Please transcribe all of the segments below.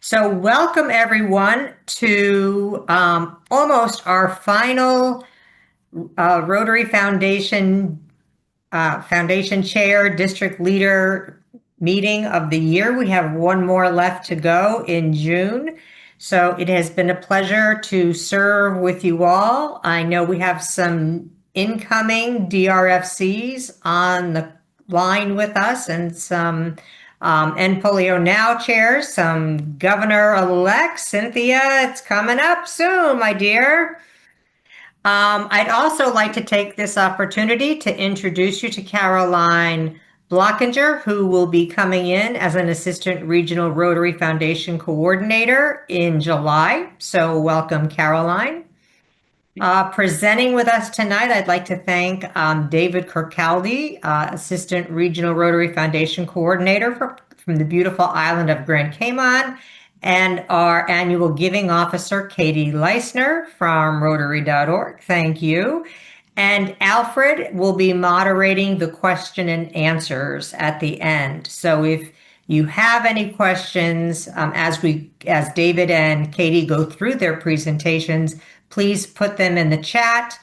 So welcome everyone to almost our final Rotary Foundation Chair District Leader meeting of the year. We have one more left to go in June. So it has been a pleasure to serve with you all. I know we have some incoming DRFCs on the line with us and some and Polio Now chairs, some Governor-elect. Cynthia, it's coming up soon, my dear. I'd also like to take this opportunity to introduce you to Caroline Blockinger, who will be coming in as an Assistant Regional Rotary Foundation Coordinator in July. So welcome, Caroline. Presenting with us tonight, I'd like to thank David Kirkcaldy, Assistant Regional Rotary Foundation Coordinator from the beautiful island of Grand Cayman, and our annual giving officer, Katie Leisner from Rotary.org. Thank you. And Alfred will be moderating the question and answers at the end. So if you have any questions as David and Katie go through their presentations, please put them in the chat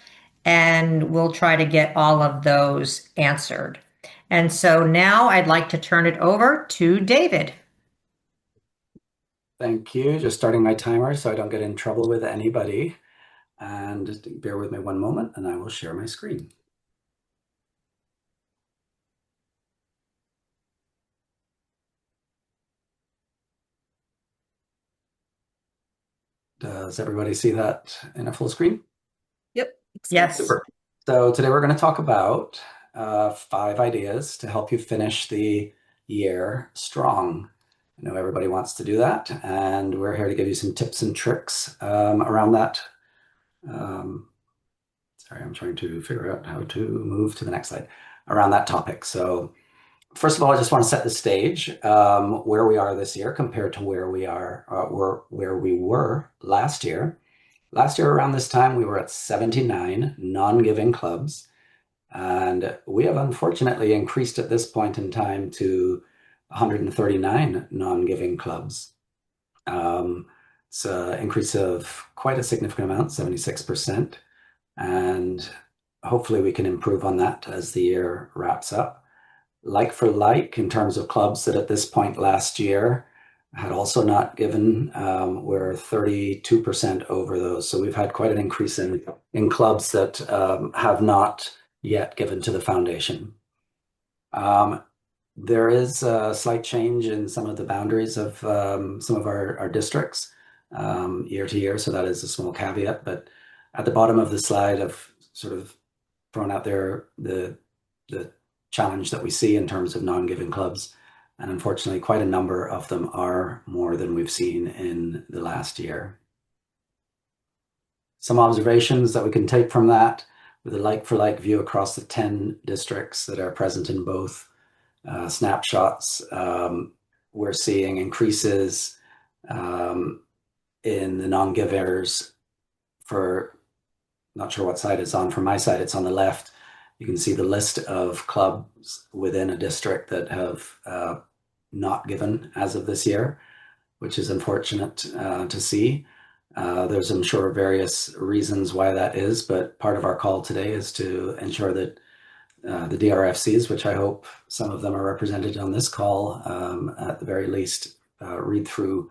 and we'll try to get all of those answered. And so now I'd like to turn it over to David. Thank you. Just starting my timer so I don't get in trouble with anybody. And just bear with me one moment and I will share my screen. Does everybody see that in a full screen? Yep. Yes. Super. So today we're going to talk about 5 ideas to help you finish the year strong. I know everybody wants to do that, and we're here to give you some tips and tricks around that. Sorry, I'm trying to figure out how to move to the next slide around that topic. So first of all, I just want to set the stage where we are this year compared to where we were last year. Last year around this time, we were at 79 non-giving clubs, and we have unfortunately increased at this point in time to 139 non-giving clubs. It's an increase of quite a significant amount, 76%, and hopefully we can improve on that as the year wraps up. Like for like, in terms of clubs that at this point last year had also not given, we're 32% over those. So we've had quite an increase in clubs that have not yet given to the foundation. There is a slight change in some of the boundaries of some of our districts year to year, so that is a small caveat. But at the bottom of the slide, I've sort of thrown out there the challenge that we see in terms of non-giving clubs. And unfortunately, quite a number of them are more than we've seen in the last year. Some observations that we can take from that with a like-for-like view across the 10 districts that are present in both snapshots. We're seeing increases in the non-givers for, not sure what side it's on. From my side, it's on the left. You can see the list of clubs within a district that have not given as of this year, which is unfortunate to see. There's, I'm sure, various reasons why that is, but part of our call today is to ensure that the DRFCs, which I hope some of them are represented on this call, at the very least, read through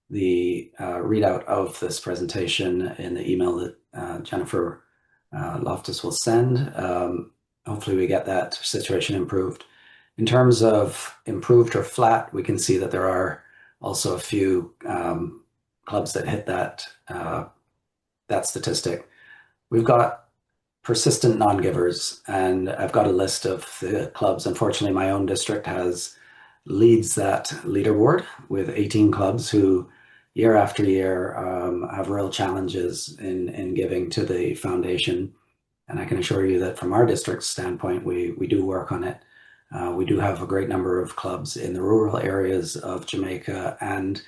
the readout of this presentation in the email that Jennifer Loftus will send. Hopefully we get that situation improved. In terms of improved or flat, we can see that there are also a few clubs that hit that statistic. We've got persistent non-givers, and I've got a list of the clubs. Unfortunately, my own district leads that leaderboard with 18 clubs who year after year have real challenges in giving to the foundation. And I can assure you that from our district's standpoint, we do work on it. We do have a great number of clubs in the rural areas of Jamaica and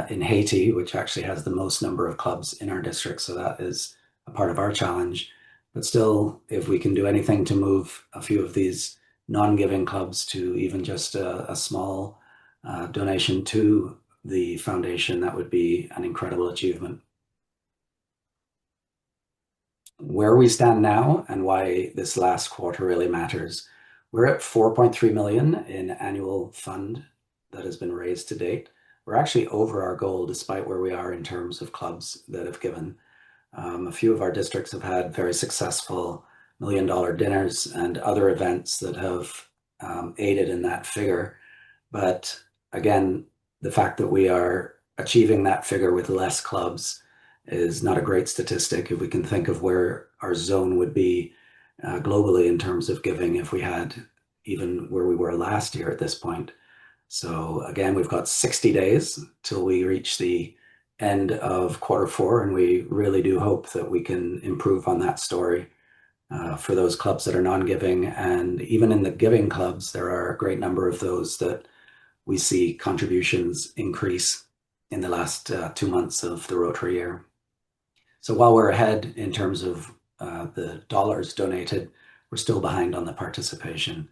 in Haiti, which actually has the most number of clubs in our district. So that is a part of our challenge. But still, if we can do anything to move a few of these non-giving clubs to even just a small donation to the foundation, that would be an incredible achievement. Where we stand now and why this last quarter really matters. We're at 4.3 million in annual fund that has been raised to date. We're actually over our goal despite where we are in terms of clubs that have given. A few of our districts have had very successful $1 million dinners and other events that have aided in that figure. But again, the fact that we are achieving that figure with less clubs is not a great statistic. If we can think of where our zone would be globally in terms of giving, if we had even where we were last year at this point. So again, we've got 60 days till we reach the end of Q4, and we really do hope that we can improve on that story for those clubs that are non-giving. And even in the giving clubs, there are a great number of those that we see contributions increase in the last 2 months of the Rotary year. So while we're ahead in terms of the dollars donated, we're still behind on the participation.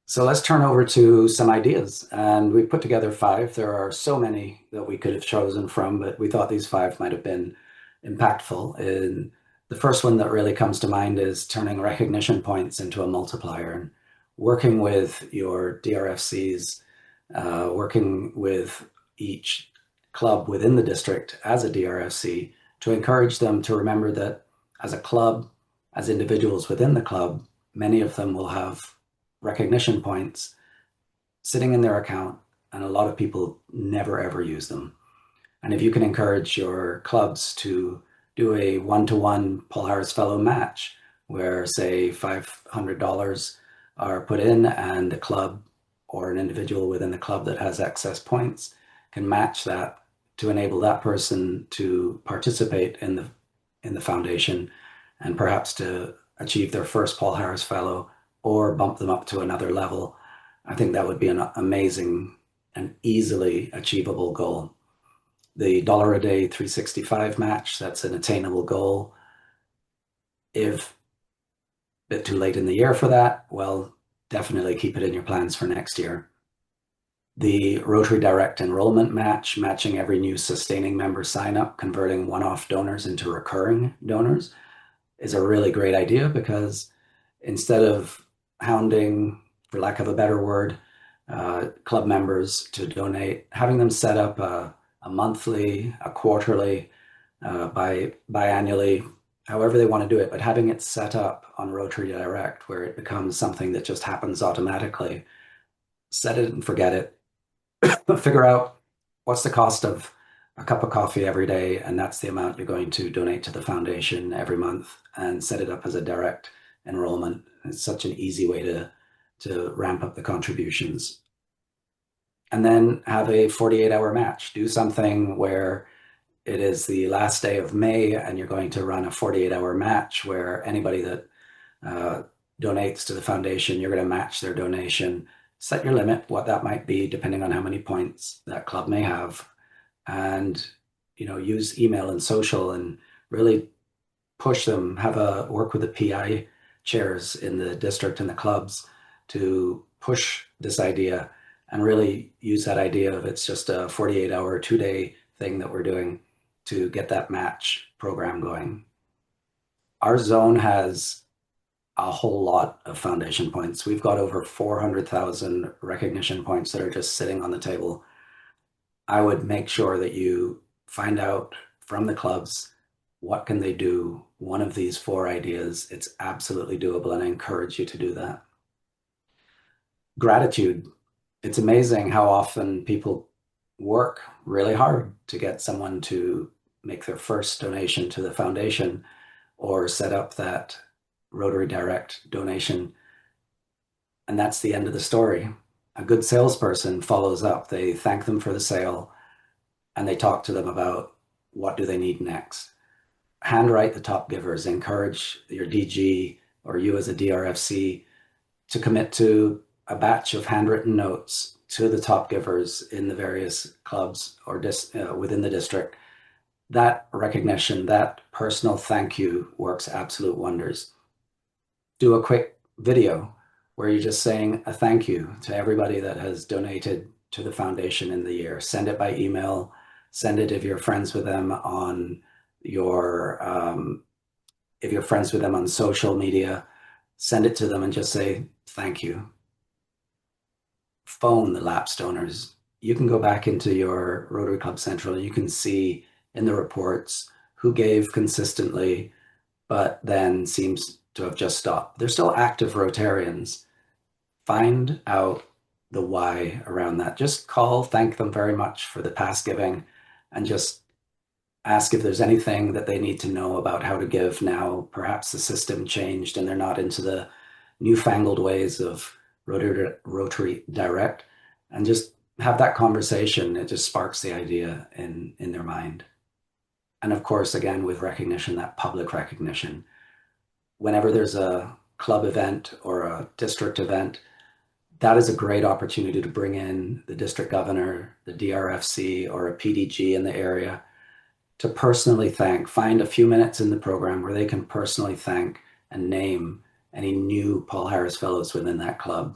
So let's turn over to some ideas. And we put together 5. There are so many that we could have chosen from, but we thought these 5 might have been impactful. And the first one that really comes to mind is turning recognition points into a multiplier and working with your DRFCs, working with each club within the district as a DRFC to encourage them to remember that as a club, as individuals within the club, many of them will have recognition points sitting in their account, and a lot of people never ever use them. And if you can encourage your clubs to do a one-to-one Paul Harris Fellow match, where say $500 are put in and the club or an individual within the club that has excess points can match that to enable that person to participate in the foundation and perhaps to achieve their first Paul Harris Fellow or bump them up to another level, I think that would be an amazing and easily achievable goal. The dollar a day 365 match, that's an attainable goal. If a bit too late in the year for that, well, definitely keep it in your plans for next year. The Rotary Direct Enrollment Match, matching every new sustaining member sign up, converting one-off donors into recurring donors, is a really great idea because instead of hounding, for lack of a better word, club members to donate, having them set up a monthly, a quarterly, biannually, however they want to do it, but having it set up on Rotary Direct where it becomes something that just happens automatically. Set it and forget it. Figure out what's the cost of a cup of coffee every day, and that's the amount you're going to donate to the foundation every month, and set it up as a direct enrollment. It's such an easy way to ramp up the contributions. And then have a 48-hour match. Do something where it is the last day of May and you're going to run a 48-hour match where anybody that donates to the foundation, you're going to match their donation. Set your limit, what that might be, depending on how many points that club may have. And, use email and social and really push them, work with the PI chairs in the district and the clubs to push this idea and really use that idea of it's just a 48-hour, 2-day thing that we're doing to get that match program going. Our zone has a whole lot of foundation points. We've got over 400,000 recognition points that are just sitting on the table. I would make sure that you find out from the clubs what can they do. One of these 4 ideas, it's absolutely doable, and I encourage you to do that. Gratitude. It's amazing how often people work really hard to get someone to make their first donation to the foundation or set up that Rotary Direct donation. And that's the end of the story. A good salesperson follows up. They thank them for the sale and they talk to them about what do they need next. Handwrite the top givers. Encourage your DG or you as a DRFC to commit to a batch of handwritten notes to the top givers in the various clubs or within the district that recognition, that personal thank you works absolute wonders. Do a quick video where you're just saying a thank you to everybody that has donated to the foundation in the year. Send it by email, send it if you're friends with them on your if you're friends with them on social media, send it to them and just say thank you. Phone the lapsed donors. You can go back into your Rotary Club Central and you can see in the reports who gave consistently, but then seems to have just stopped. They're still active Rotarians. Find out the why around that. Just call, thank them very much for the past giving, and just ask if there's anything that they need to know about how to give now. Perhaps the system changed and they're not into the newfangled ways of Rotary Direct, and just have that conversation. It just sparks the idea in their mind. And of course, again, with recognition, that public recognition. Whenever there's a club event or a district event, that is a great opportunity to bring in the district governor, the DRFC, or a PDG in the area to personally thank. Find a few minutes in the program where they can personally thank and name any new Paul Harris Fellows within that club,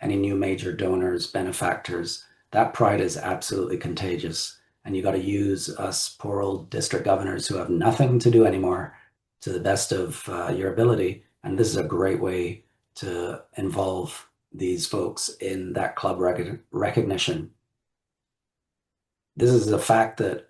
any new major donors, benefactors. That pride is absolutely contagious. And you got to use us poor old district governors who have nothing to do anymore to the best of your ability. And this is a great way to involve these folks in that club recognition. This is a fact that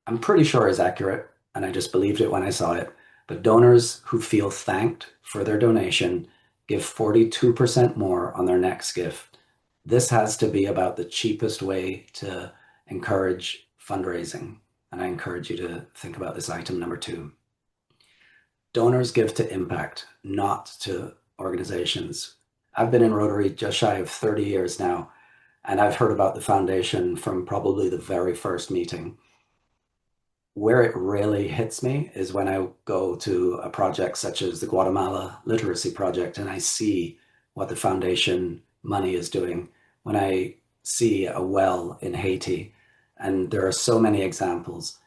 I'm pretty sure is accurate, and I just believed it when I saw it. But donors who feel thanked for their donation give 42% more on their next gift. This has to be about the cheapest way to encourage fundraising. And I encourage you to think about this item number 2. Donors give to impact, not to organizations. I've been in Rotary just shy of 30 years now, and I've heard about the foundation from probably the very first meeting. Where it really hits me is when I go to a project such as the Guatemala Literacy Project and I see what the foundation money is doing. When I see a well in Haiti, and there are so many examples,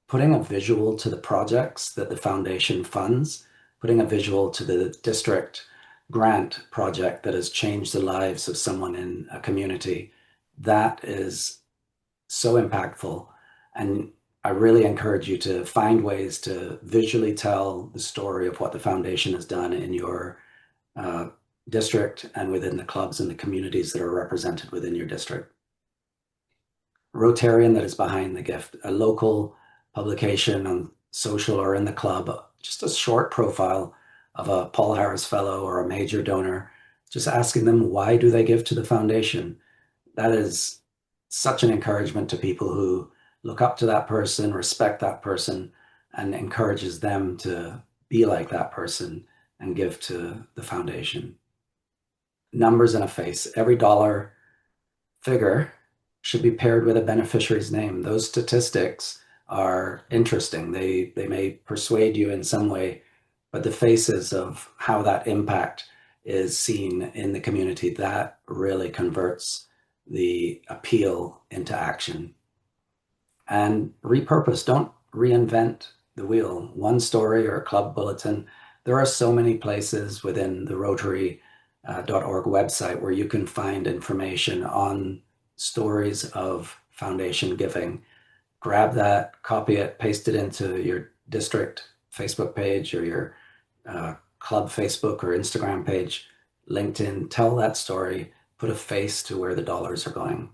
putting a visual to the projects that the foundation funds, putting a visual to the district grant project that has changed the lives of someone in a community, that is so impactful. And I really encourage you to find ways to visually tell the story of what the foundation has done in your district and within the clubs and the communities that are represented within your district. Rotarian that is behind the gift, a local publication on social or in the club, just a short profile of a Paul Harris Fellow or a major donor, just asking them why do they give to the foundation. That is such an encouragement to people who look up to that person, respect that person, and encourages them to be like that person and give to the foundation. Numbers and a face. Every dollar figure should be paired with a beneficiary's name. Those statistics are interesting. They may persuade you in some way, but the faces of how that impact is seen in the community, that really converts the appeal into action. And repurpose, don't reinvent the wheel. One story or a club bulletin. There are so many places within the Rotary.org website where you can find information on stories of foundation giving. Grab that, copy it, paste it into your district Facebook page or your club Facebook or Instagram page, LinkedIn. Tell that story, put a face to where the dollars are going.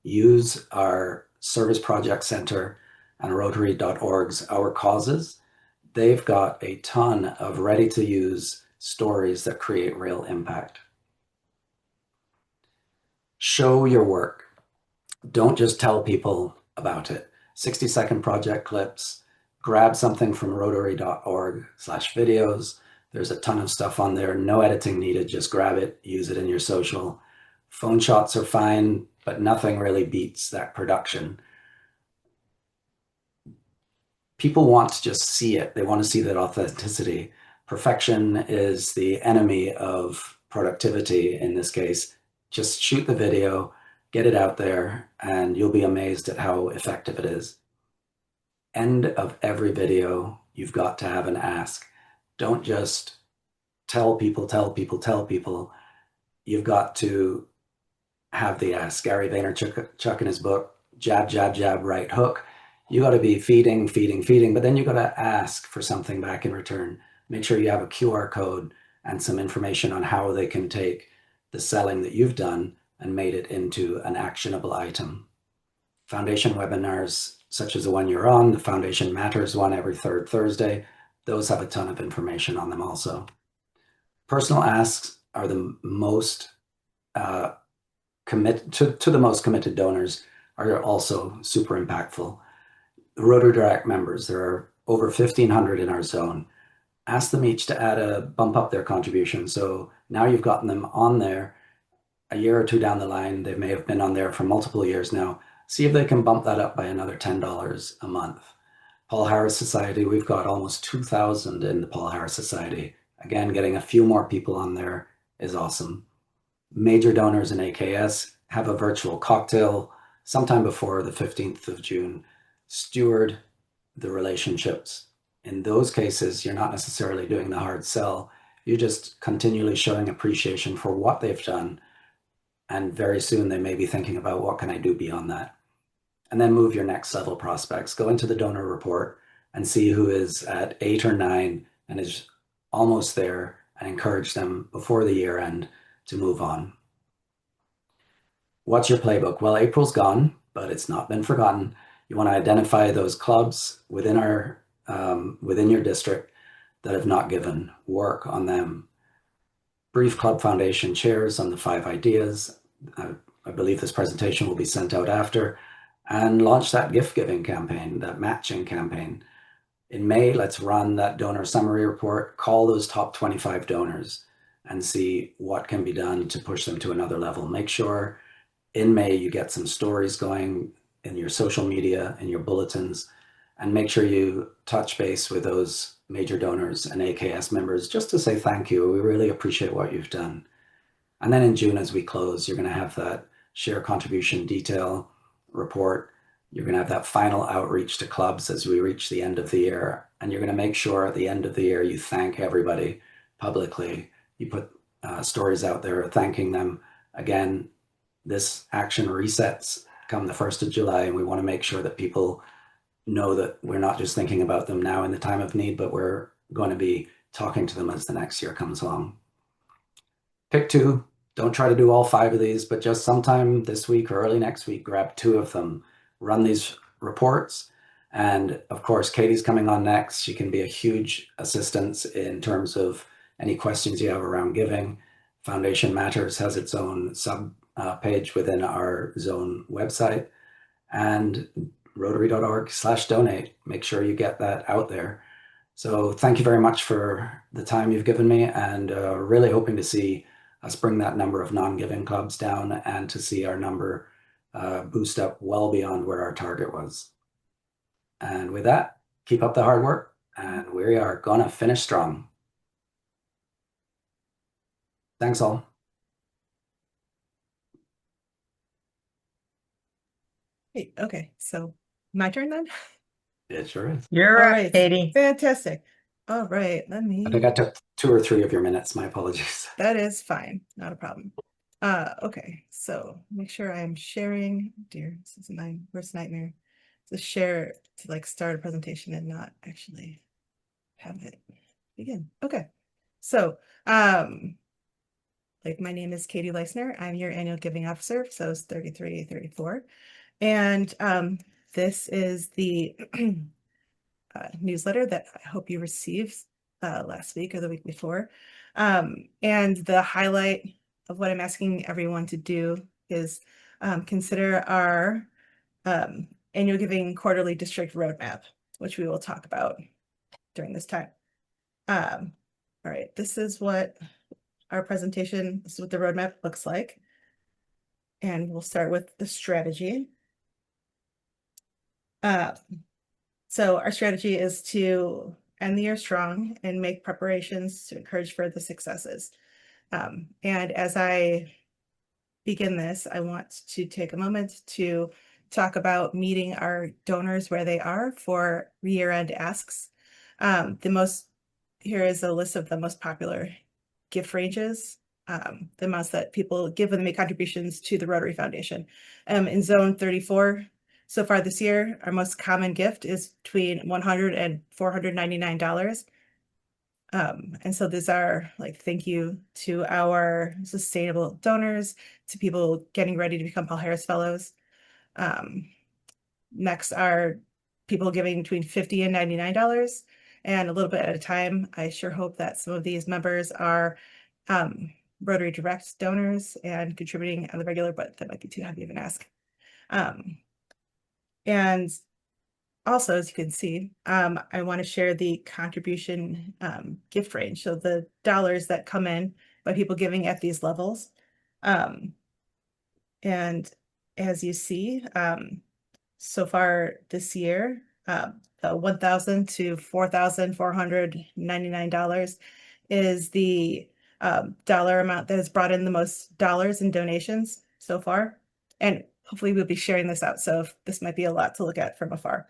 Use our Service Project Center and Rotary.org's Our Causes. They've got a ton of ready-to-use stories that create real impact. Show your work. Don't just tell people about it. 60-second project clips. Grab something from rotary.org/videos. There's a ton of stuff on there. No editing needed. Just grab it, use it in your social. Phone shots are fine, but nothing really beats that production. People want to just see it. They want to see that authenticity. Perfection is the enemy of productivity in this case. Just shoot the video, get it out there, and you'll be amazed at how effective it is. end of every video, you've got to have an ask. Don't just tell people, tell people, tell people. You've got to have the ask. Gary Vaynerchuk in his book, Jab, Jab, Jab, Right Hook. You got to be feeding, feeding, feeding, but then you got to ask for something back in return. Make sure you have a QR code and some information on how they can take the selling that you've done and made it into an actionable item. Foundation webinars, such as the one you're on, the Foundation Matters one every third Thursday, those have a ton of information on them also. Personal asks are the most to the most committed donors are also super impactful. The Rotary Direct members, there are over 1,500 in our zone. Ask them each to bump up their contribution. So now you've gotten them on there a year or two down the line. They may have been on there for multiple years now. See if they can bump that up by another $10 a month. Paul Harris Society, we've got almost 2,000 in the Paul Harris Society. Again, getting a few more people on there is awesome. Major donors in AKS have a virtual cocktail sometime before the 15th of June. Steward the relationships. In those cases, you're not necessarily doing the hard sell. You're just continually showing appreciation for what they've done. And very soon they may be thinking about what can I do beyond that. And then move your next level prospects. Go into the donor report and see who is at 8 or 9 and is almost there, and encourage them before the year end to move on. What's your playbook? Well, April's gone, but it's not been forgotten. You want to identify those clubs within your district that have not given. Work on them. Brief club foundation chairs on the 5 ideas. I believe this presentation will be sent out after. And launch that gift giving campaign, that matching campaign. In May, let's run that donor summary report, call those top 25 donors and see what can be done to push them to another level. Make sure in May you get some stories going in your social media, in your bulletins, and make sure you touch base with those major donors and AKS members just to say thank you. We really appreciate what you've done. And then in June, as we close, you're going to have that share contribution detail report. You're going to have that final outreach to clubs as we reach the end of the year. And you're going to make sure at the end of the year, you thank everybody publicly. You put stories out there thanking them. Again, this action resets come the 1st of July, and we want to make sure that people know that we're not just thinking about them now in the time of need, but we're going to be talking to them as the next year comes along. Pick 2. Don't try to do all 5 of these, but just sometime this week or early next week, grab 2 of them, run these reports. And of course, Katie's coming on next. She can be a huge assistance in terms of any questions you have around giving. Foundation Matters has its own sub page within our zone website, and rotary.org/donate. Make sure you get that out there. So thank you very much for the time you've given me, and really hoping to see us bring that number of non-giving clubs down and to see our number boost up well beyond where our target was. And with that, keep up the hard work, and we are gonna finish strong. Thanks all. Hey, okay, so my turn then? It sure is. You're All up, right, Katie. fantastic. All right, let I think I me, took 2 or 3 of your minutes. My apologies. that is fine, not a problem. Okay, so make sure I'm sharing, dear, this is my worst nightmare. To share, to like start a presentation and not actually have it begin. Okay, so, like my name is Katie Leisner. I'm your annual giving officer, so it's 3334. And this is the newsletter that I hope you received last week or the week before. And the highlight of what I'm asking everyone to do is consider our annual giving quarterly district roadmap, which we will talk about during this time. All right, this is what our presentation, this is what the roadmap looks like. And we'll start with the strategy. So our strategy is to end the year strong and make preparations to encourage further successes. And as I begin this, I want to take a moment to talk about meeting our donors where they are for year-end asks. Here is a list of the most popular gift ranges, the amounts that people give when they make contributions to the Rotary Foundation. In Zone 34, so far this year, our most common gift is between $100 and $499. And so these are like, thank you to our sustainable donors, to people getting ready to become Paul Harris Fellows. Next are people giving between $50 and $99 and a little bit at a time. I sure hope that some of these members are Rotary Direct donors and contributing on the regular, but that might be too heavy of an ask. And also, as you can see, I want to share the contribution gift range. So the dollars that come in by people giving at these levels. And as you see, so far this year, the $1,000 to $4,499 is the dollar amount that has brought in the most dollars in donations so far. And hopefully we'll be sharing this out. So this might be a lot to look at from afar.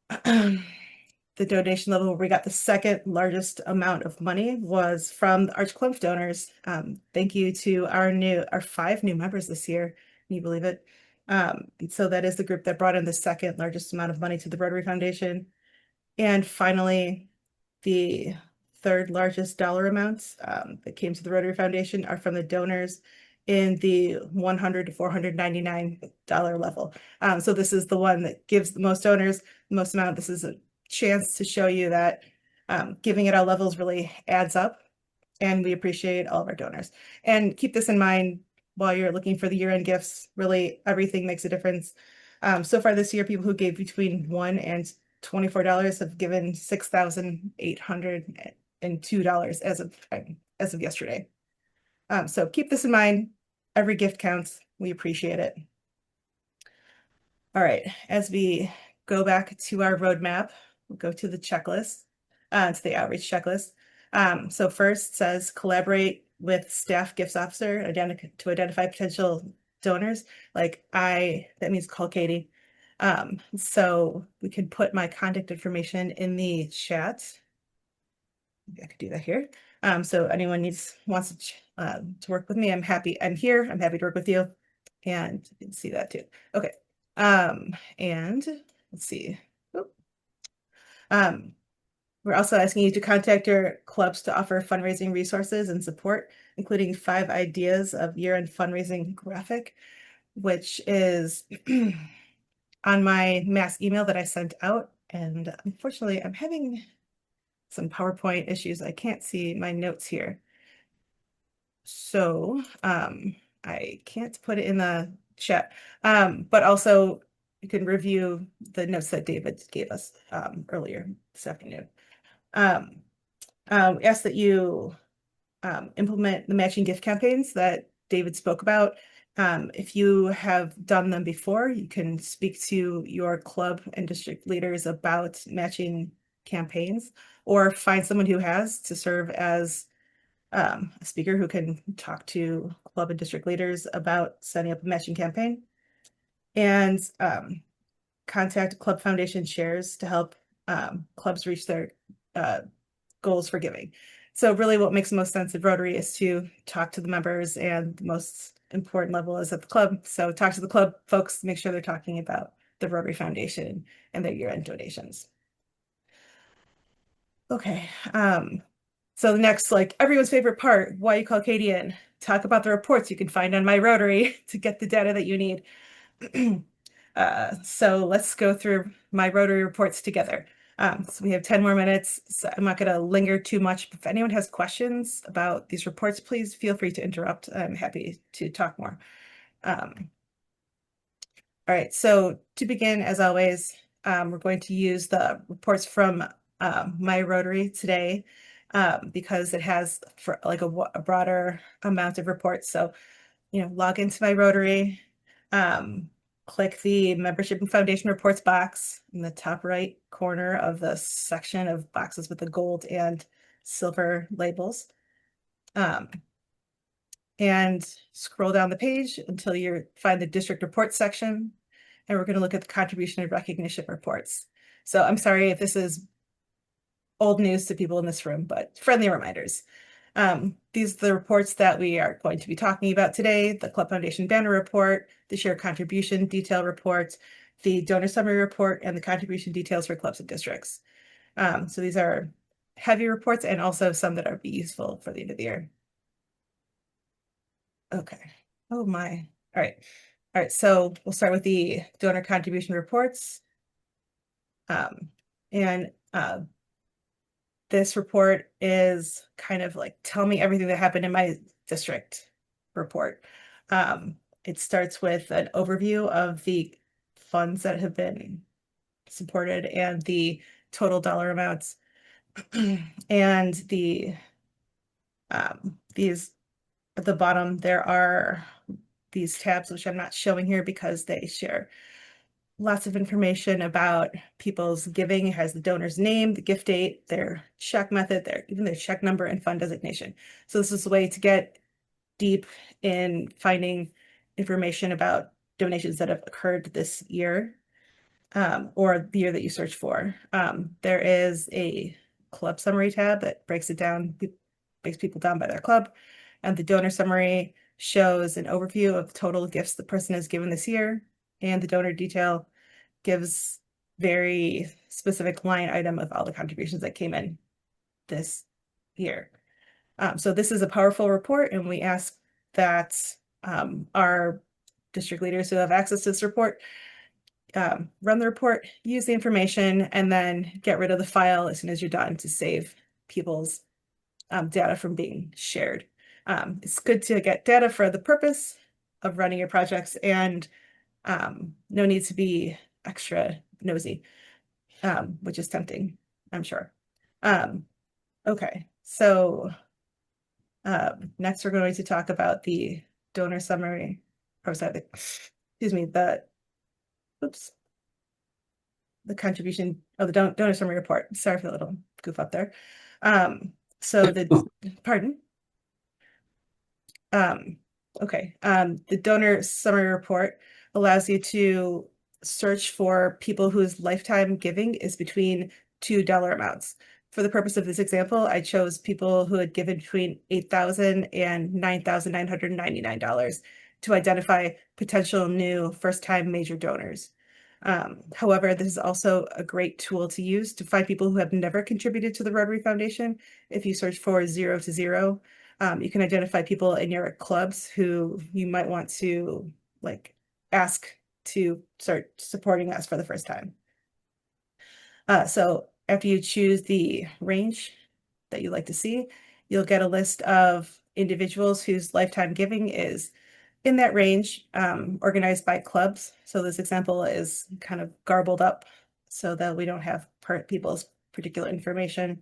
The donation level where we got the second largest amount of money was from the Arch Clump donors. Thank you to our 5 new members this year. Can you believe it? So that is the group that brought in the second largest amount of money to the Rotary Foundation. And finally, the third largest dollar amounts that came to the Rotary Foundation are from the donors in the $100 to $499 level. So this is the one that gives the most donors the most amount. This is a chance to show you that giving at all levels really adds up, and we appreciate all of our donors. And keep this in mind while you're looking for the year-end gifts. Really, everything makes a difference. So far this year, people who gave between $1 and $24 have given $6,802 as of yesterday. So keep this in mind. Every gift counts. We appreciate it. All right, as we go back to our roadmap, we'll go to the checklist, to the outreach checklist. So first says collaborate with staff gifts officer to identify potential donors. That means call Katie. So we can put my contact information in the chat. Maybe I could do that here. So anyone wants to work with me, I'm here. I'm happy to work with you. And you can see that too. Okay. And let's see. We're also asking you to contact your clubs to offer fundraising resources and support, including 5 ideas of year-end fundraising graphic, which is on my mass email that I sent out. And unfortunately, I'm having some PowerPoint issues. I can't see my notes here. So I can't put it in the chat, but also you can review the notes that David gave us earlier this afternoon. We ask that you implement the matching gift campaigns that David spoke about. If you have done them before, you can speak to your club and district leaders about matching campaigns, or find someone who has to serve as a speaker who can talk to club and district leaders about setting up a matching campaign. And contact Club Foundation shares to help clubs reach their goals for giving. So really what makes the most sense at Rotary is to talk to the members, and the most important level is at the club. So talk to the club folks, make sure they're talking about the Rotary Foundation and their year-end donations. Okay, so the next, everyone's favorite part, why you call Katie in, talk about the reports you can find on my Rotary to get the data that you need. So let's go through my Rotary reports together. So we have 10 more minutes, so I'm not going to linger too much. If anyone has questions about these reports, please feel free to interrupt. I'm happy to talk more. All right, so to begin, as always, we're going to use the reports from my Rotary today because it has a broader amount of reports. So, log into my Rotary, click the membership and foundation reports box in the top right corner of the section of boxes with the gold and silver labels. And scroll down the page until you find the district report section. and we're going to look at the contribution and recognition reports. So I'm sorry if this is old news to people in this room, but friendly reminders. These are the reports that we are going to be talking about today: the Club Foundation Banner Report, the Share Contribution Detail Report, the Donor Summary Report, and the Contribution Details for Clubs and Districts. So these are heavy reports and also some that are be useful for the end of the year. Okay. Oh my. All right. All right. So we'll start with the donor contribution reports. And this report is kind of like, tell me everything that happened in my district report. It starts with an overview of the funds that have been supported and the total dollar amounts. And these at the bottom, there are these tabs, which I'm not showing here because they share lots of information about people's giving. It has the donor's name, the gift date, their check method, even their check number and fund designation. So this is a way to get deep in finding information about donations that have occurred this year, or the year that you search for. There is a club summary tab that breaks it down, breaks people down by their club. And the donor summary shows an overview of total gifts the person has given this year. And the donor detail gives very specific line item of all the contributions that came in this year. So this is a powerful report, and we ask that our district leaders who have access to this report run the report, use the information, and then get rid of the file as soon as you're done to save people's data from being shared. It's good to get data for the purpose of running your projects, and no need to be extra nosy, which is tempting, I'm sure. Okay, so next we're going to talk about the donor summary, or sorry, excuse me, the contribution of the donor summary report. Sorry for the little goof up there. So pardon. Okay. The donor summary report allows you to search for people whose lifetime giving is between $2 amounts. For the purpose of this example, I chose people who had given between $8,000 and $9,999 to identify potential new first-time major donors. However, this is also a great tool to use to find people who have never contributed to the Rotary Foundation. If you search for 0 to 0, you can identify people in your clubs who you might want to ask to start supporting us for the first time. So after you choose the range that you'd like to see, you'll get a list of individuals whose lifetime giving is in that range, organized by clubs. So this example is kind of garbled up so that we don't have people's particular information,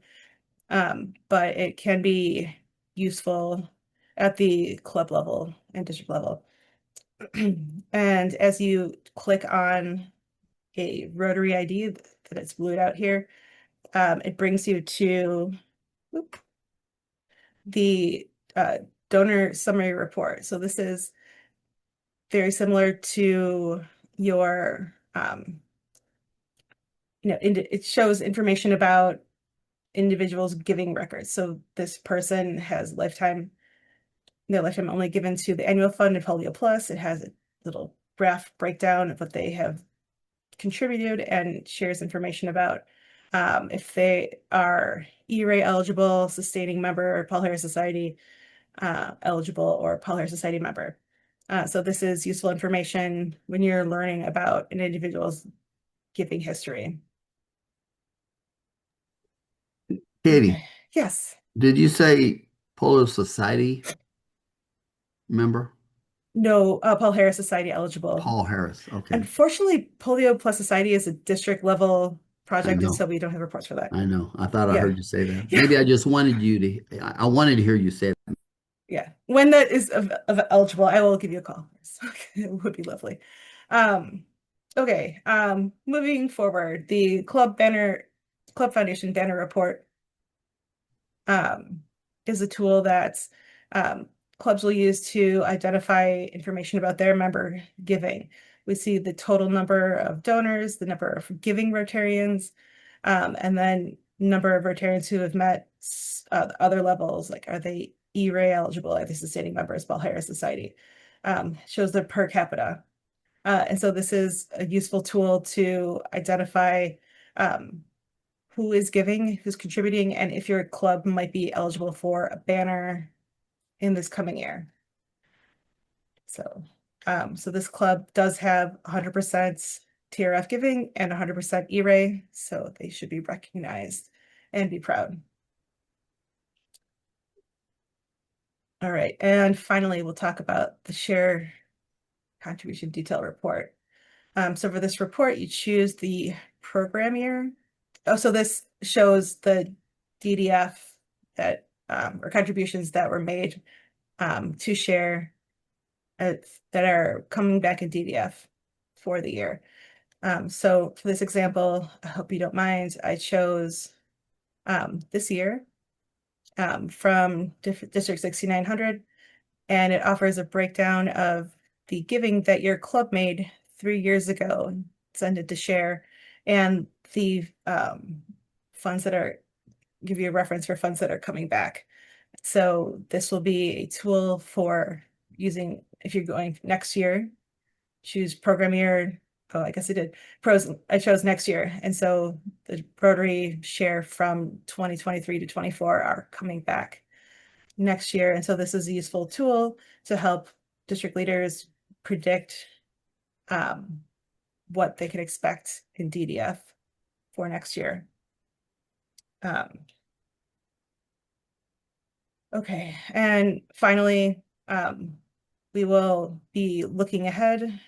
but it can be useful at the club level and district level. And as you click on a Rotary ID that it's blued out here, it brings you to the donor summary report. So this is very similar to your, it shows information about individuals' giving records. So this person has their lifetime only given to the annual fund and Polio Plus. It has a little graph breakdown of what they have contributed and shares information about if they are E-Ray eligible, sustaining member, Paul Harris Society eligible, or Paul Harris Society member. So this is useful information when you're learning about an individual's giving history. Katie, Okay. Yes. did you say Polo Society member? No, Paul Harris Society eligible. Paul Harris. Okay. Unfortunately, Polio Plus Society is a district level project, know. and so we don't have reports for that. I know. I thought I Yeah. heard you say that. Yeah. Maybe I just wanted you to, I wanted to hear you say that. Yeah. When that is of eligible, I will give you a call. It would be lovely. Okay. Moving forward, the Club Foundation Banner Report is a tool that clubs will use to identify information about their member giving. we see the total number of donors, the number of giving Rotarians, and then number of Rotarians who have met other levels, like are they E-Ray eligible, are they sustaining members, Bell Harris Society, shows the per capita. And so this is a useful tool to identify who is giving, who's contributing, and if your club might be eligible for a banner in this coming year. So, so this club does have 100% TRF giving and 100% E-Ray, so they should be recognized and be proud. All right, and finally, we'll talk about the share contribution detail report. So for this report, you choose the program year. Oh, so this shows the DDF that or contributions that were made to share that are coming back in DDF for the year. So for this example, I hope you don't mind, I chose this year from District 6900, and it offers a breakdown of the giving that your club made 3 years ago and send it to share, and the funds that are, give you a reference for funds that are coming back. So this will be a tool for using if you're going next year, choose program year. Oh, I guess I did. I chose next year. And so the Rotary share from 2023 to 24 are coming back next year. And so this is a useful tool to help district leaders predict what they can expect in DDF for next year. Okay, and finally, we will be looking ahead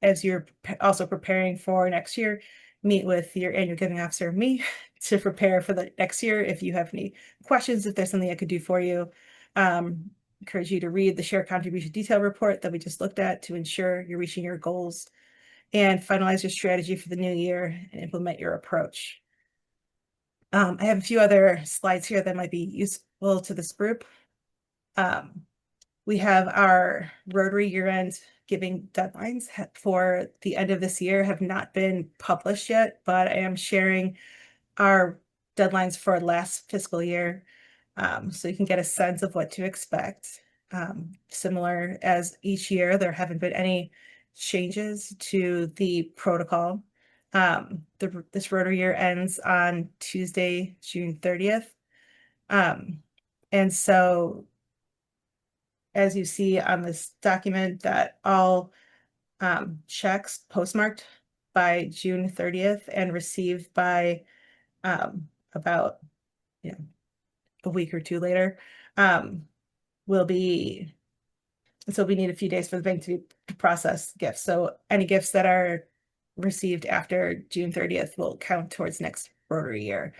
as you're also preparing for next year. Meet with your annual giving officer, me, to prepare for the next year. If you have any questions, if there's something I could do for you, encourage you to read the share contribution detail report that we just looked at to ensure you're reaching your goals, and finalize your strategy for the new year and implement your approach. I have a few other slides here that might be useful to this group. We have our Rotary year-end giving deadlines for the end of this year have not been published yet, but I am sharing our deadlines for last fiscal year, so you can get a sense of what to expect. Similar as each year, there haven't been any changes to the protocol. This Rotary year ends on Tuesday, June 30th. And so as you see on this document, that all checks postmarked by June 30th and received by about a week or two later will be, so we need a few days for the bank to process gifts. So any gifts that are received after June 30th will count towards next Rotary year.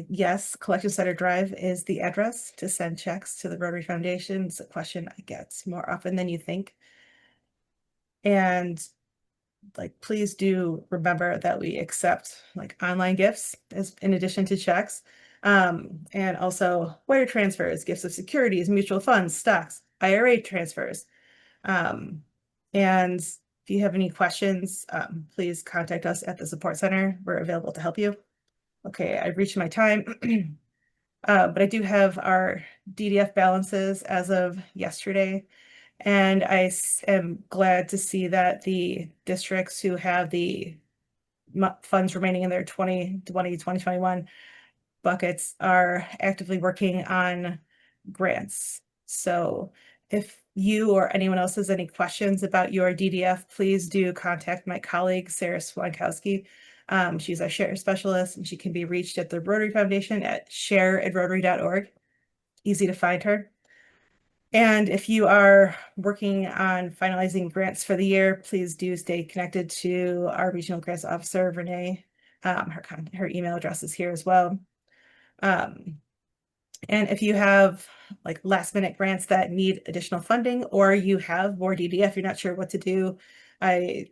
Yes, Collection Center Drive is the address to send checks to the Rotary Foundation. It's a question I get more often than you think. And please do remember that we accept online gifts as in addition to checks. And also wire transfers, gifts of securities, mutual funds, stocks, IRA transfers. And if you have any questions, please contact us at the support center. We're available to help you. Okay, I've reached my time, but I do have our DDF balances as of yesterday. And I am glad to see that the districts who have the funds remaining in their 2020, 2021 buckets are actively working on grants. So if you or anyone else has any questions about your DDF, please do contact my colleague, Sarah Swankowski. She's our share specialist, and she can be reached at the Rotary Foundation at share@rotary.org. Easy to find her. And if you are working on finalizing grants for the year, please do stay connected to our regional grants officer, Renee. Her email address is here as well. And if you have last minute grants that need additional funding, or you have more DDF, you're not sure what to do, I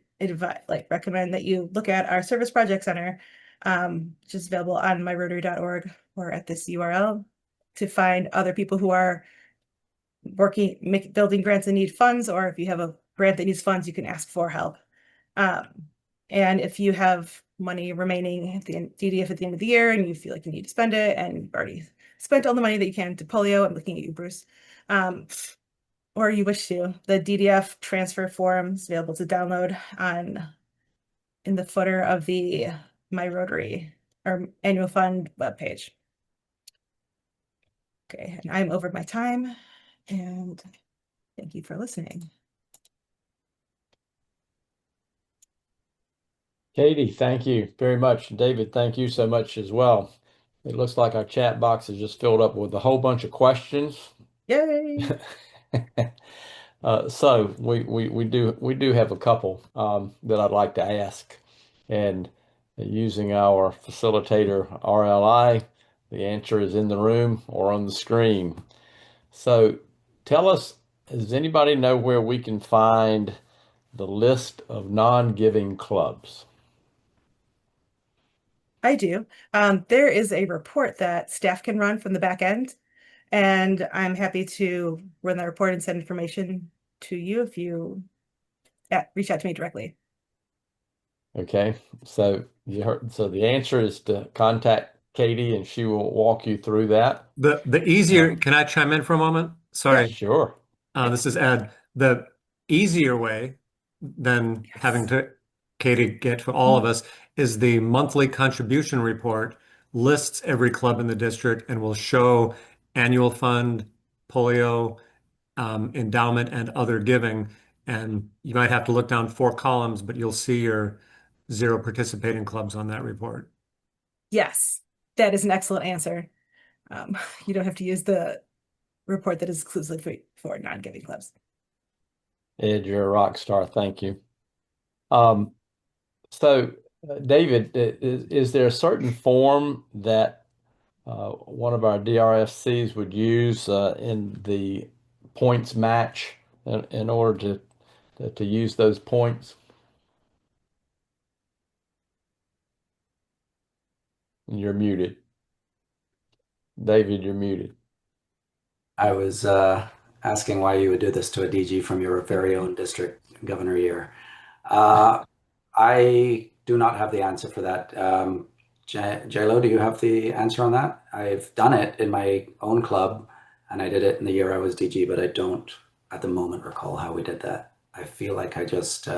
recommend that you look at our Service Project Center, which is available on myrotary.org or at this URL. to find other people who are building grants and need funds, or if you have a grant that needs funds, you can ask for help. And if you have money remaining at the DDF at the end of the year and you feel like you need to spend it and you've already spent all the money that you can to polio, I'm looking at you, Bruce, or you wish to, the DDF transfer form is available to download in the footer of the My Rotary or annual fund webpage. Okay, and I'm over my time, and thank you for listening. Katie, thank you very much. David, thank you so much as well. It looks like our chat box is just filled up with a whole bunch of questions. Yay! So we do have a couple that I'd like to ask, and using our facilitator RLI, the answer is in the room or on the screen. So tell us, does anybody know where we can find the list of non-giving clubs? I do. There is a report that staff can run from the back end, and I'm happy to run that report and send information to you if you reach out to me directly. Okay, so the answer is to contact Katie and she will walk you through that. The easier, can I chime in for a moment? Sorry. Sure. This is Ed. The easier way than having to Katie get to all of us is the monthly contribution report lists every club in the district and will show annual fund, polio, endowment, and other giving. And you might have to look down 4 columns, but you'll see your 0 participating clubs on that report. Yes, that is an excellent answer. You don't have to use the report that is exclusively for non-giving clubs. Ed, you're a rock star. Thank you. David, is there a certain form that one of our DRFCs would use in the points match in order to use those points? You're muted. David, you're muted. I was asking why you would do this to a DG from your very own district governor year. I do not have the answer for that. JLo, do you have the answer on that? I've done it in my own club, and I did it in the year I was DG, but I don't at the moment recall how we did that. I feel like I just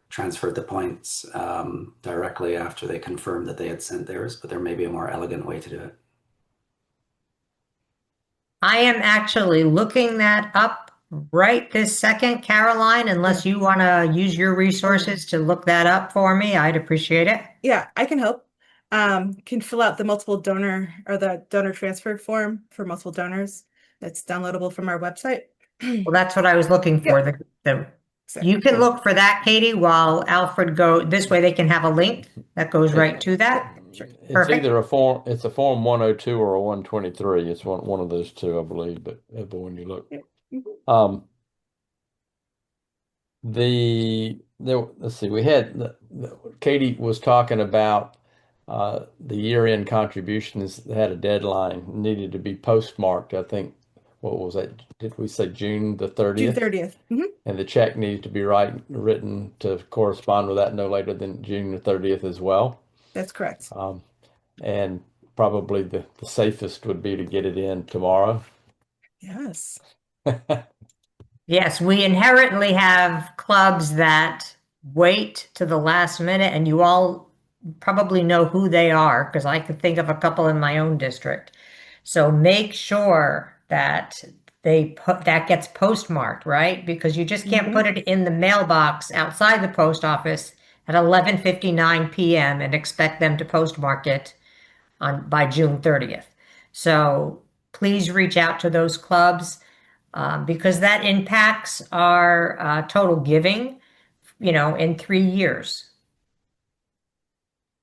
transferred the points directly after they confirmed that they had sent theirs, but there may be a more elegant way to do it. I am actually looking that up right this second, Caroline, unless you want to use your resources to look that up for me. I'd appreciate it. Yeah, I can help. Can fill out the multiple donor or the donor transfer form for multiple donors. That's downloadable from our website. Well, that's what I was looking for. You can look for that, Katie, while Alfred this way they can have a link that goes right to that. It's Perfect. either it's a form 102 or a 123. It's one of those two, I believe, but when you look. Let's see, we had Katie was talking about the year-end contributions had a deadline, needed to be postmarked. I think, what was that? Did we say June the 30th? June 30th. And the check needs to be written to correspond with that no later than June the 30th as well. That's correct. And probably the safest would be to get it in tomorrow. Yes. Yes, we inherently have clubs that wait to the last minute, and you all probably know who they are because I can think of a couple in my own district. So make sure that that gets postmarked, right? Because you just can't put it in the mailbox outside the post office at 11:59 p.m. and expect them to postmark it by June 30th. So please reach out to those clubs because that impacts our total giving, in 3 years.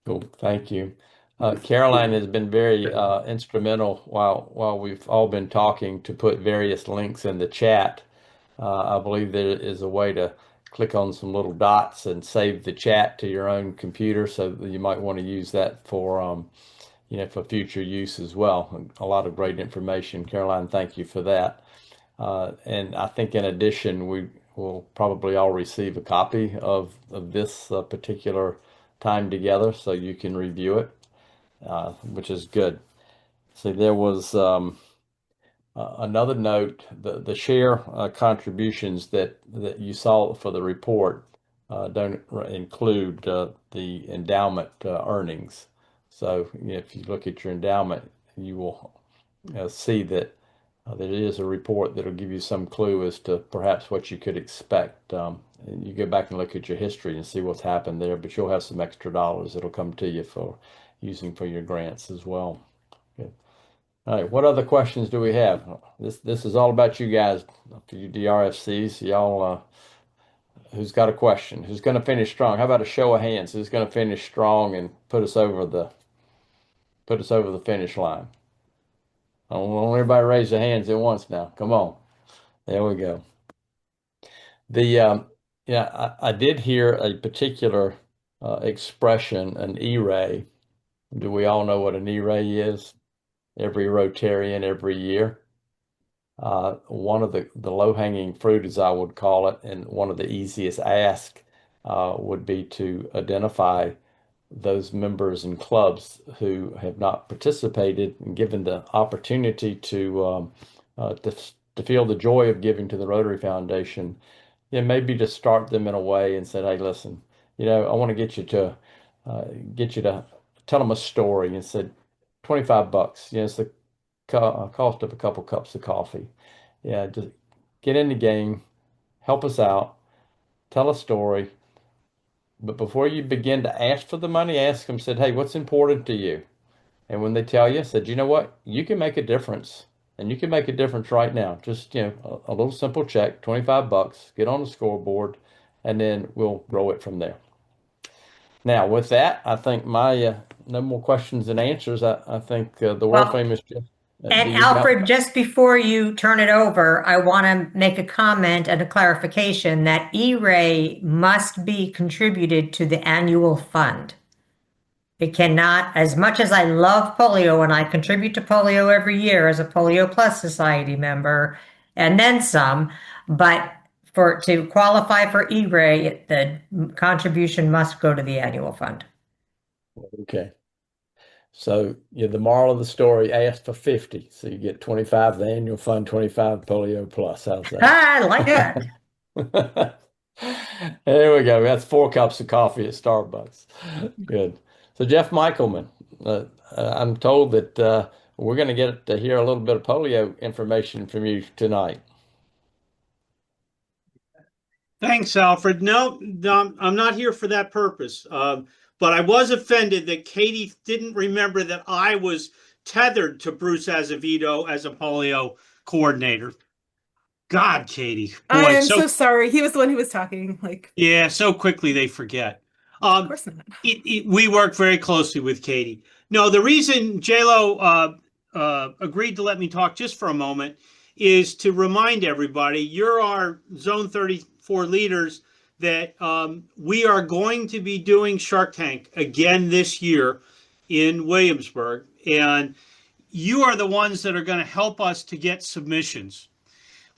Cool, thank you. Caroline has been very instrumental while we've all been talking to put various links in the chat. I believe there is a way to click on some little dots and save the chat to your own computer, so you might want to use that for for future use as well. A lot of great information. Caroline, thank you for that. And I think in addition, we will probably all receive a copy of this particular time together so you can review it, which is good. See, there was another note, the share contributions that you saw for the report don't include the endowment earnings. So if you look at your endowment, you will see that there is a report that'll give you some clue as to perhaps what you could expect. And you go back and look at your history and see what's happened there, but you'll have some extra dollars that'll come to you for using for your grants as well. Good. All right, what other questions do we have? This is all about you guys, for you DRFCs. Y'all, who's got a question? Who's going to finish strong? How about a show of hands? Who's going to finish strong and put us over the finish line? I want everybody to raise their hands at once now. Come on. There we go. I did hear a particular expression, an E-ray. Do we all know what an E-ray is? Every Rotarian every year. One of the low-hanging fruit, as I would call it, and one of the easiest asks would be to identify those members and clubs who have not participated and given the opportunity to feel the joy of giving to the Rotary Foundation. Maybe to start them in a way and say, hey, listen, I want to get you to tell them a story and said, $25. It's the cost of a couple cups of coffee. Yeah, just get in the game, help us out, tell a story. But before you begin to ask for the money, ask them, said, hey, what's important to you? And when they tell you, said, you know what? You can make a difference. And you can make a difference right now. Just, a little simple check, $25, get on the scoreboard, and then we'll grow it from there. Now, with that, I think my no more questions and answers. I think the world famous Jeff. And Alfred, just before you turn it over, I want to make a comment and a clarification that E-ray must be contributed to the annual fund. It cannot, as much as I love polio and I contribute to polio every year as a Polio Plus Society member and then some, but to qualify for E-ray, the contribution must go to the annual fund. Okay. So the moral of the story, ask for 50. So you get 25, the annual fund, 25 Polio Plus. How's that? I like that. There we go. That's 4 cups of coffee at Starbucks. Good. So Jeff Michaelman, I'm told that we're going to get to hear a little bit of polio information from you tonight. Thanks, Alfred. No, I'm not here for that purpose. But I was offended that Katie didn't remember that I was tethered to Bruce Azevedo as a polio coordinator. God, Katie. Boy, I am so sorry. He was the one who was talking. Yeah, so quickly they forget. Of course not. We work very closely with Katie. No, the reason JLo agreed to let me talk just for a moment is to remind everybody, you're our Zone 34 leaders, that we are going to be doing Shark Tank again this year in Williamsburg. And you are the ones that are going to help us to get submissions.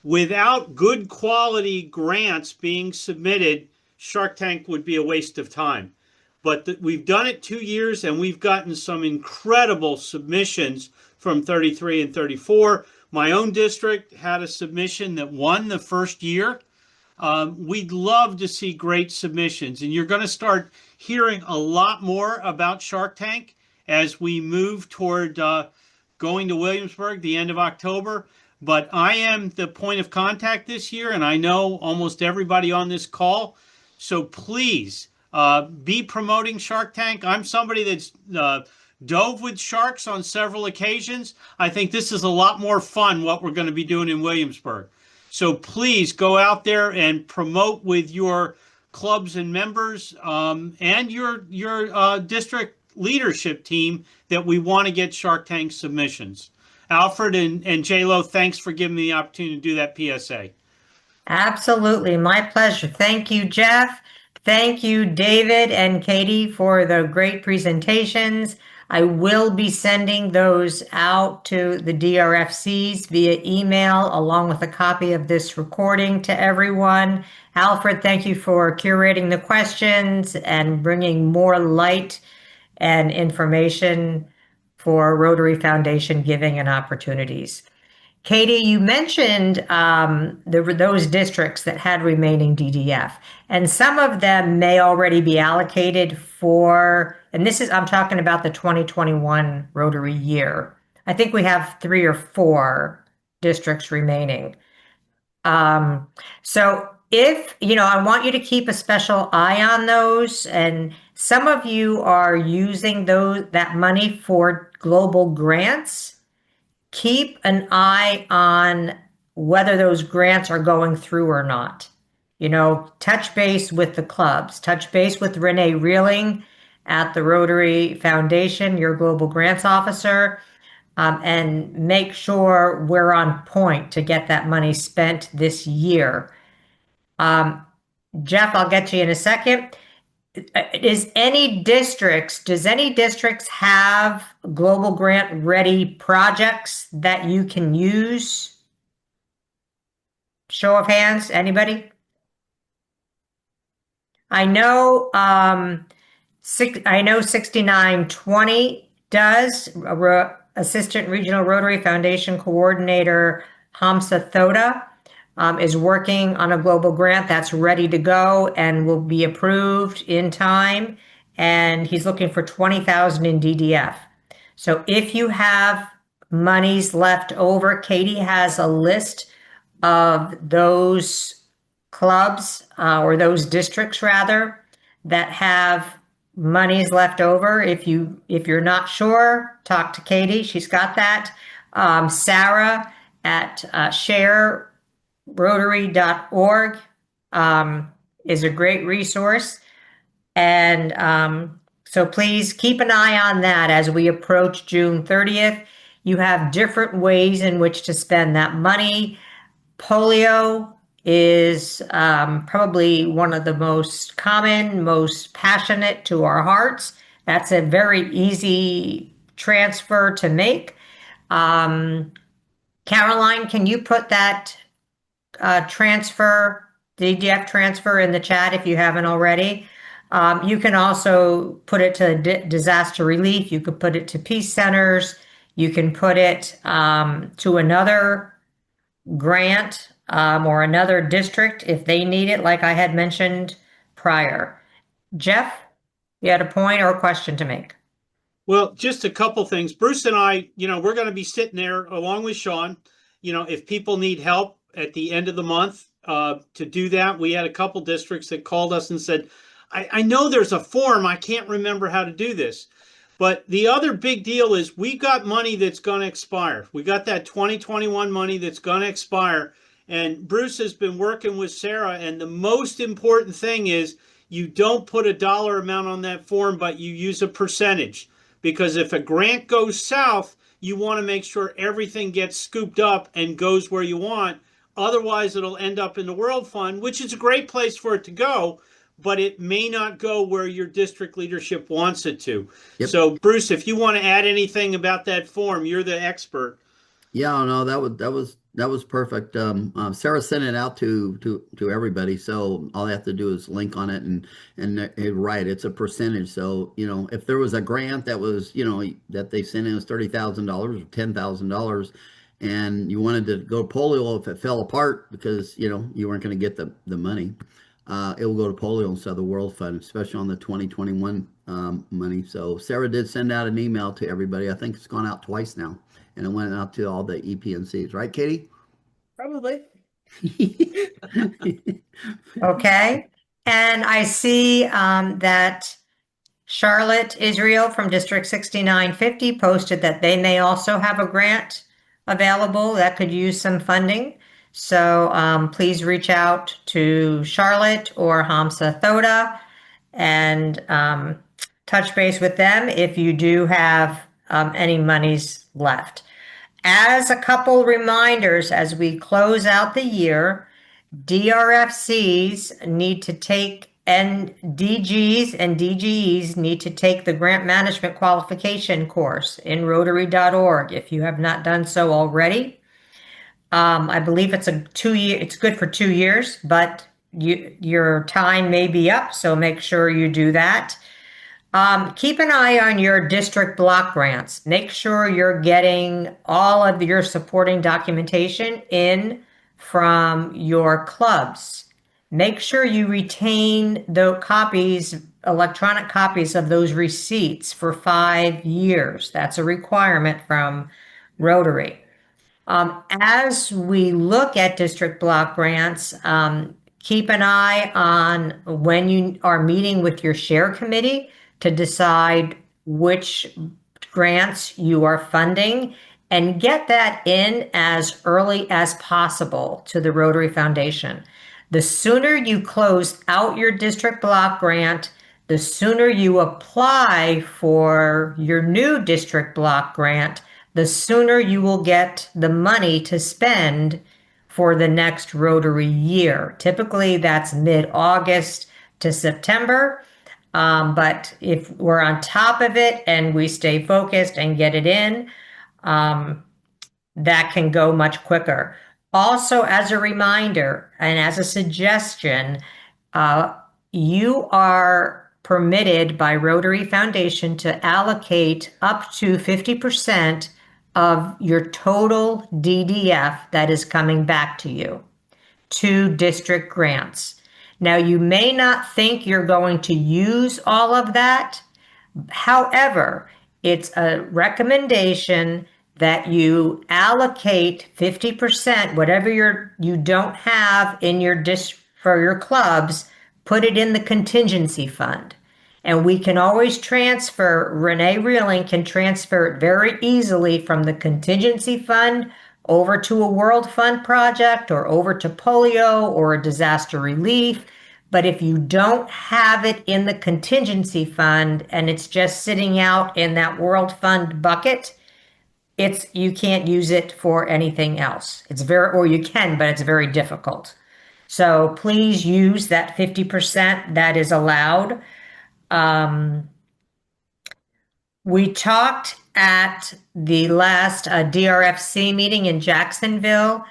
Without good quality grants being submitted, Shark Tank would be a waste of time. But we've done it 2 years and we've gotten some incredible submissions from 33 and 34. My own district had a submission that won the first year. We'd love to see great submissions, and you're going to start hearing a lot more about Shark Tank as we move toward going to Williamsburg the end of October. But I am the point of contact this year, and I know almost everybody on this call. So please be promoting Shark Tank. I'm somebody that's dove with sharks on several occasions. I think this is a lot more fun what we're going to be doing in Williamsburg. So please go out there and promote with your clubs and members and your district leadership team that we want to get Shark Tank submissions. Alfred and JLo, thanks for giving me the opportunity to do that PSA. Absolutely. My pleasure. Thank you, Jeff. Thank you, David and Katie, for the great presentations. I will be sending those out to the DRFCs via email along with a copy of this recording to everyone. Alfred, thank you for curating the questions and bringing more light and information for Rotary Foundation giving and opportunities. Katie, you mentioned those districts that had remaining DDF, and some of them may already be allocated for, and I'm talking about the 2021 Rotary year. I think we have 3 or 4 districts remaining. So I want you to keep a special eye on those, and some of you are using that money for global grants. Keep an eye on whether those grants are going through or not. Touch base with the clubs, touch base with Renee Reeling at the Rotary Foundation, your global grants officer, and make sure we're on point to get that money spent this year. Jeff, I'll get to you in a second. Does any districts have global grant ready projects that you can use? Show of hands, anybody? I know 6920 does. Assistant Regional Rotary Foundation Coordinator Hamsa Thoda is working on a global grant that's ready to go and will be approved in time. And he's looking for 20,000 in DDF. So if you have monies left over, Katie has a list of those clubs or those districts rather that have monies left over. If you're not sure, talk to Katie. She's got that. Sarah at sharerotary.org is a great resource. And so please keep an eye on that as we approach June 30th. You have different ways in which to spend that money. Polio is probably one of the most common, most passionate to our hearts. That's a very easy transfer to make. Caroline, can you put that DDF transfer in the chat if you haven't already? You can also put it to disaster relief. You could put it to peace centers. You can put it to another grant or another district if they need it, like I had mentioned prior. Jeff, you had a point or a question to make? Well, just a couple things. Bruce and I, we're going to be sitting there along with Sean. If people need help at the end of the month to do that, we had a couple districts that called us and said, I know there's a form. I can't remember how to do this. But the other big deal is we got money that's going to expire. We got that 2021 money that's going to expire. And Bruce has been working with Sarah. And the most important thing is you don't put a dollar amount on that form, but you use a percentage. Because if a grant goes south, you want to make sure everything gets scooped up and goes where you want. Otherwise, it'll end up in the World Fund, which is a great place for it to go, but it may not go where your district leadership wants it to. Yep. So, Bruce, if you want to add anything about that form, you're the expert. Yeah, no, that was perfect. Sarah sent it out to everybody, so all they have to do is link on it and right, it's a percentage. So if there was a grant that was that they sent in was $30,000 or $10,000, and you wanted to go polio if it fell apart because you weren't going to get the money, it will go to polio instead of the World Fund, especially on the 2021 money. So Sarah did send out an email to everybody. I think it's gone out twice now. And it went out to all the EPNCs, right, Katie? Probably. Okay. And I see that Charlotte Israel from District 6950 posted that they may also have a grant available that could use some funding. So please reach out to Charlotte or Hamsa Thoda and touch base with them if you do have any monies left. As a couple reminders, as we close out the year, DRFCs need to take and DGs and DGEs need to take the grant management qualification course in Rotary.org if you have not done so already. I believe it's a 2 year, it's good for 2 years, but your time may be up, so make sure you do that. Keep an eye on your district block grants. Make sure you're getting all of your supporting documentation in from your clubs. Make sure you retain the copies, electronic copies of those receipts for 5 years. That's a requirement from Rotary. As we look at district block grants, keep an eye on when you are meeting with your share committee to decide which grants you are funding and get that in as early as possible to the Rotary Foundation. The sooner you close out your district block grant, the sooner you apply for your new district block grant, the sooner you will get the money to spend for the next Rotary year. Typically, that's mid-August to September. But if we're on top of it and we stay focused and get it in, that can go much quicker. Also, as a reminder and as a suggestion, you are permitted by Rotary Foundation to allocate up to 50% of your total DDF that is coming back to you to district grants. Now, you may not think you're going to use all of that. However, it's a recommendation that you allocate 50%, whatever you don't have in your for your clubs, put it in the contingency fund. And we can always transfer, Renee Reeling can transfer it very easily from the contingency fund over to a World Fund project or over to polio or a disaster relief. But if you don't have it in the contingency fund and it's just sitting out in that World Fund bucket, you can't use it for anything else. Or you can, but it's very difficult. So please use that 50% that is allowed. We talked at the last DRFC meeting in Jacksonville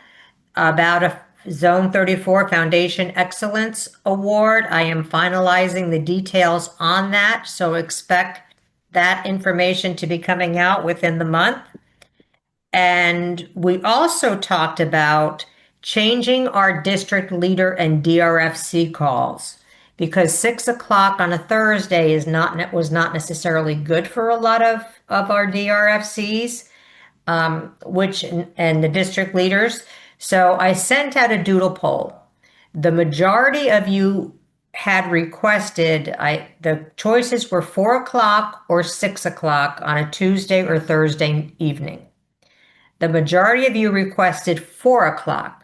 about a Zone 34 Foundation Excellence Award. I am finalizing the details on that, so expect that information to be coming out within the month. And we also talked about changing our district leader and DRFC calls because 6 o'clock on a Thursday was not necessarily good for a lot of our DRFCs, and the district leaders. So I sent out a doodle poll. The majority of you had requested, the choices were 4 o'clock or 6 o'clock on a Tuesday or Thursday evening. The majority of you requested 4 o'clock,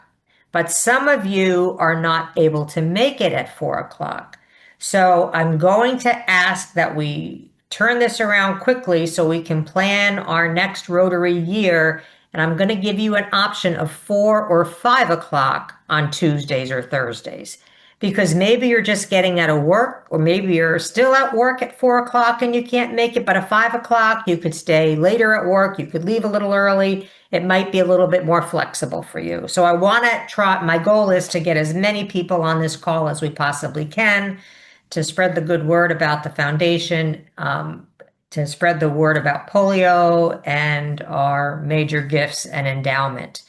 but some of you are not able to make it at 4 o'clock. So I'm going to ask that we turn this around quickly so we can plan our next Rotary year. And I'm going to give you an option of 4 or 5 o'clock on Tuesdays or Thursdays, because maybe you're just getting out of work, or maybe you're still at work at 4 o'clock and you can't make it, but at 5 o'clock, you could stay later at work. You could leave a little early. It might be a little bit more flexible for you. So I want to try, my goal is to get as many people on this call as we possibly can to spread the good word about the foundation, to spread the word about polio and our major gifts and endowment.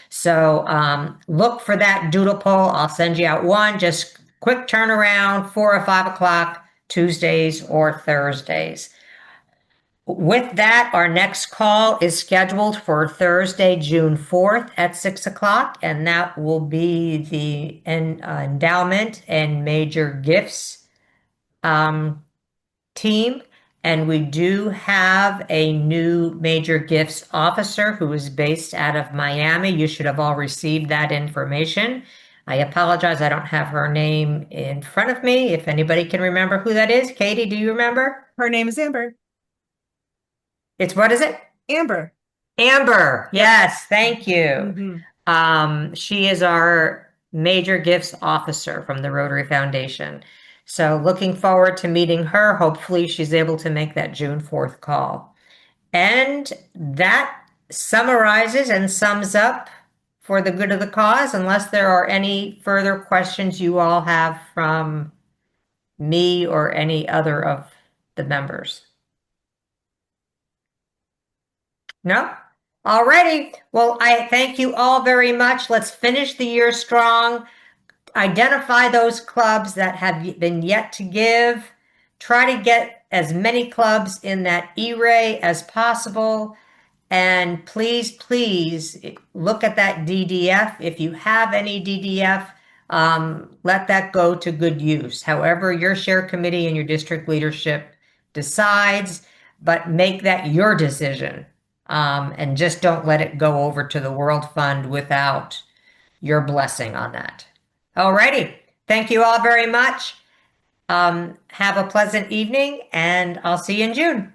So look for that doodle poll. I'll send you out one, just quick turnaround, 4 or 5 o'clock, Tuesdays or Thursdays. With that, our next call is scheduled for Thursday, June 4th at 6 o'clock, and that will be the endowment and major gifts team. And we do have a new major gifts officer who is based out of Miami. You should have all received that information. I apologize, I don't have her name in front of me. If anybody can remember who that is. Katie, do you remember? Her name is Amber. What is it? Amber. Amber. Yes, thank you. Mm-hmm. She is our major gifts officer from the Rotary Foundation. So looking forward to meeting her. Hopefully she's able to make that June 4th call. And that summarizes and sums up for the good of the cause, unless there are any further questions you all have from me or any other of the members. No? Alrighty. Well, I thank you all very much. Let's finish the year strong. Identify those clubs that have been yet to give. Try to get as many clubs in that E-Ray as possible. And please, please look at that DDF. If you have any DDF, let that go to good use. However, your share committee and your district leadership decides, but make that your decision. And just don't let it go over to the World Fund without your blessing on that. Alrighty. Thank you all very much. Have a pleasant evening, and I'll see you in June.